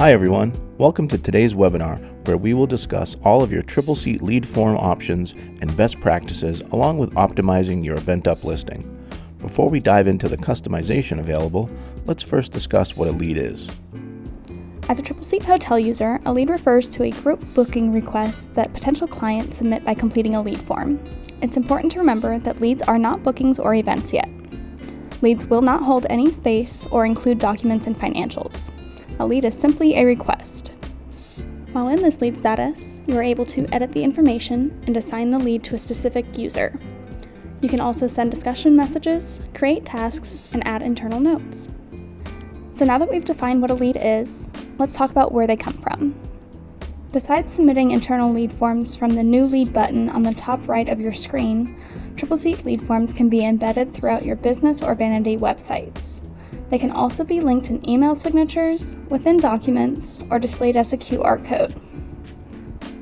Hi everyone, welcome to today's webinar where we will discuss all of your triple seat lead form options and best practices along with optimizing your EventUp listing. Before we dive into the customization available, let's first discuss what a lead is. As a triple seat hotel user, a lead refers to a group booking request that potential clients submit by completing a lead form. It's important to remember that leads are not bookings or events yet. Leads will not hold any space or include documents and financials. A lead is simply a request. While in this lead status, you are able to edit the information and assign the lead to a specific user. You can also send discussion messages, create tasks, and add internal notes. So now that we've defined what a lead is, let's talk about where they come from. Besides submitting internal lead forms from the New Lead button on the top right of your screen, triple seat lead forms can be embedded throughout your business or vanity websites. They can also be linked in email signatures, within documents, or displayed as a QR code.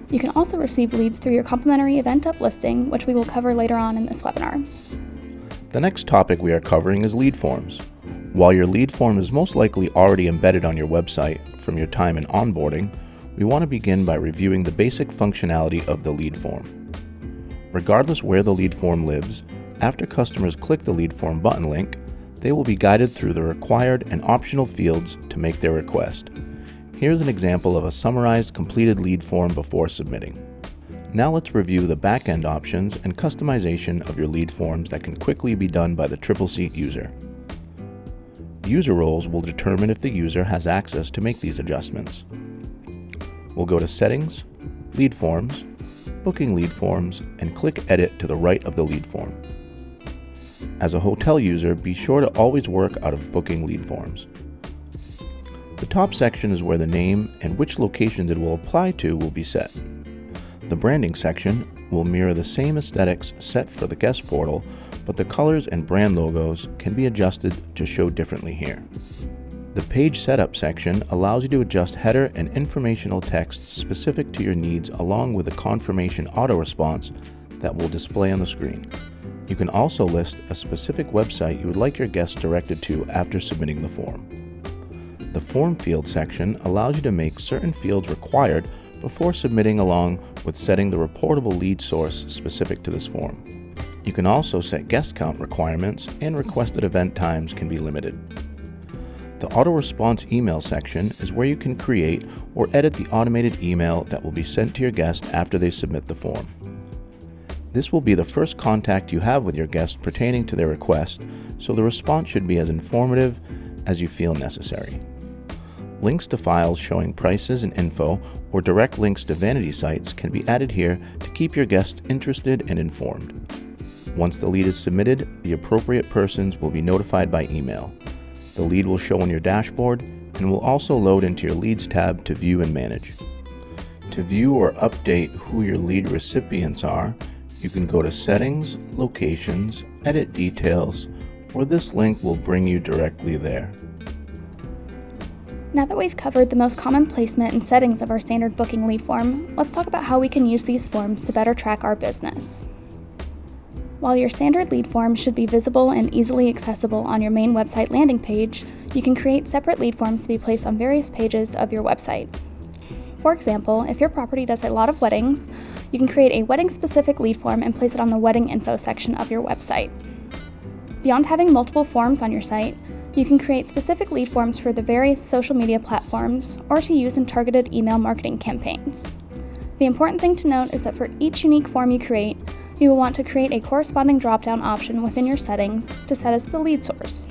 You can also receive leads through your complimentary EventUp listing, which we will cover later on in this webinar. The next topic we are covering is lead forms. While your lead form is most likely already embedded on your website from your time in onboarding, we want to begin by reviewing the basic functionality of the lead form. Regardless where the lead form lives, after customers click the lead form button link, they will be guided through the required and optional fields to make their request. Here's an example of a summarized completed lead form before submitting. Now let's review the back-end options and customization of your lead forms that can quickly be done by the triple seat user. User roles will determine if the user has access to make these adjustments. We'll go to Settings, Lead Forms, Booking Lead Forms, and click Edit to the right of the lead form. As a hotel user, be sure to always work out of Booking Lead Forms. The top section is where the name and which locations it will apply to will be set. The branding section will mirror the same aesthetics set for the guest portal, but the colors and brand logos can be adjusted to show differently here. The page setup section allows you to adjust header and informational text specific to your needs along with a confirmation auto response that will display on the screen. You can also list a specific website you would like your guests directed to after submitting the form. The form field section allows you to make certain fields required before submitting along with setting the reportable lead source specific to this form. You can also set guest count requirements and requested event times can be limited. The auto response email section is where you can create or edit the automated email that will be sent to your guest after they submit the form. This will be the first contact you have with your guest pertaining to their request, so the response should be as informative as you feel necessary. Links to files showing prices and info or direct links to vanity sites can be added here to keep your guests interested and informed. Once the lead is submitted, the appropriate persons will be notified by email. The lead will show on your dashboard and will also load into your Leads tab to view and manage. To view or update who your lead recipients are, you can go to Settings, Locations, Edit Details, or this link will bring you directly there. Now that we've covered the most common placement and settings of our standard booking lead form, let's talk about how we can use these forms to better track our business. While your standard lead form should be visible and easily accessible on your main website landing page, you can create separate lead forms to be placed on various pages of your website. For example, if your property does a lot of weddings, you can create a wedding-specific lead form and place it on the wedding info section of your website. Beyond having multiple forms on your site, you can create specific lead forms for the various social media platforms or to use in targeted email marketing campaigns. The important thing to note is that for each unique form you create, you will want to create a corresponding drop-down option within your settings to set as the lead source.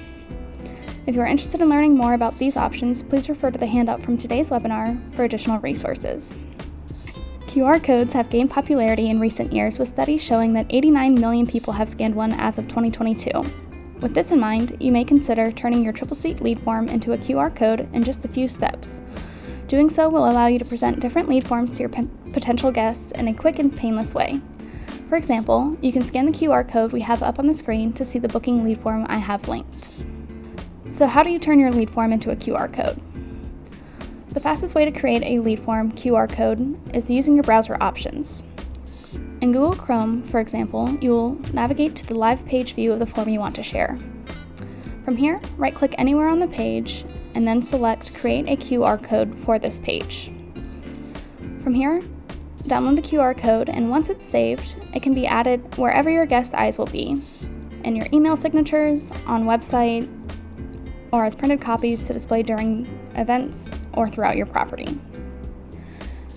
If you are interested in learning more about these options, please refer to the handout from today's webinar for additional resources. QR codes have gained popularity in recent years, with studies showing that 89 million people have scanned one as of 2022. With this in mind, you may consider turning your triple seat lead form into a QR code in just a few steps. Doing so will allow you to present different lead forms to your potential guests in a quick and painless way. For example, you can scan the QR code we have up on the screen to see the booking lead form I have linked. So how do you turn your lead form into a QR code? The fastest way to create a lead form QR code is using your browser options. In Google Chrome, for example, you will navigate to the live page view of the form you want to share. From here, right-click anywhere on the page and then select Create a QR code for this page. From here, download the QR code, and once it's saved, it can be added wherever your guest eyes will be, in your email signatures, on website, or as printed copies to display during events or throughout your property.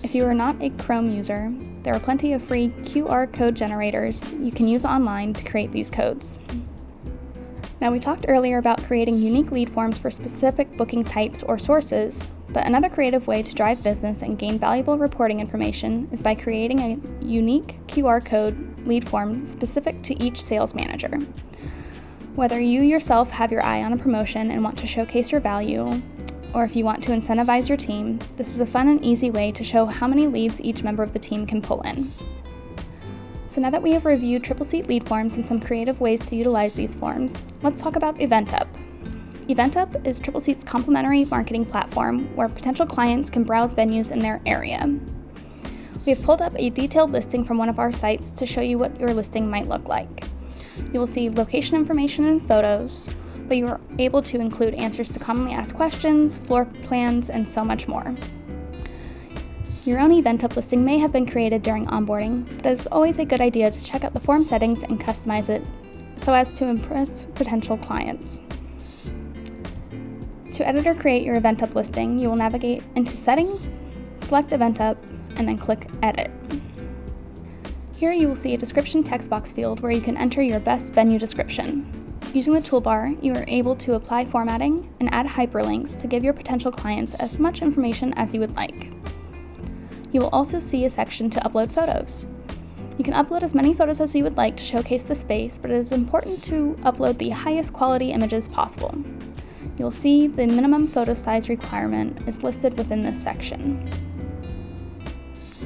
If you are not a Chrome user, there are plenty of free QR code generators you can use online to create these codes. Now, we talked earlier about creating unique lead forms for specific booking types or sources, but another creative way to drive business and gain valuable reporting information is by creating a unique QR code lead form specific to each sales manager. Whether you yourself have your eye on a promotion and want to showcase your value, or if you want to incentivize your team, this is a fun and easy way to show how many leads each member of the team can pull in. So now that we have reviewed Triple Seat lead forms and some creative ways to utilize these forms, let's talk about EventUp. EventUp is Triple Seat's complimentary marketing platform where potential clients can browse venues in their area. We have pulled up a detailed listing from one of our sites to show you what your listing might look like. You will see location information and photos, but you are able to include answers to commonly asked questions, floor plans, and so much more. Your own EventUp listing may have been created during onboarding, but it is always a good idea to check out the form settings and customize it so as to impress potential clients. To edit or create your EventUp listing, you will navigate into Settings, select EventUp, and then click Edit. Here you will see a description text box field where you can enter your best venue description. Using the toolbar, you are able to apply formatting and add hyperlinks to give your potential clients as much information as you would like. You will also see a section to upload photos. You can upload as many photos as you would like to showcase the space, but it is important to upload the highest quality images possible. You'll see the minimum photo size requirement is listed within this section.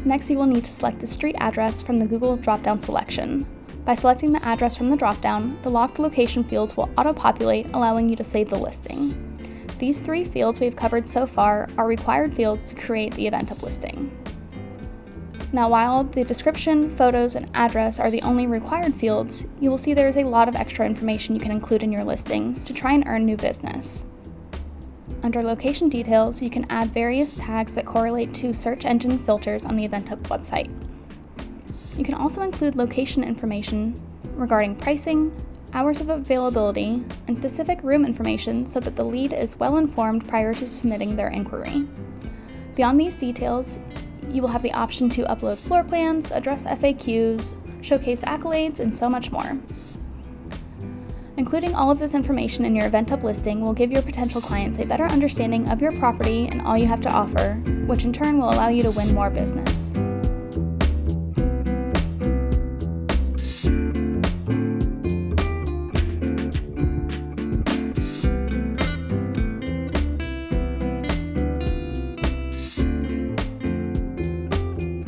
Next, you will need to select the street address from the Google drop-down selection. By selecting the address from the drop-down, the locked location fields will auto-populate, allowing you to save the listing. These 3 fields we've covered so far are required fields to create the EventUp listing. Now, while the description, photos, and address are the only required fields, you will see there is a lot of extra information you can include in your listing to try and earn new business. Under location details, you can add various tags that correlate to search engine filters on the EventUp website. You can also include location information regarding pricing, hours of availability, and specific room information so that the lead is well informed prior to submitting their inquiry. Beyond these details, you will have the option to upload floor plans, address FAQs, showcase accolades, and so much more. Including all of this information in your EventUp listing will give your potential clients a better understanding of your property and all you have to offer, which in turn will allow you to win more business.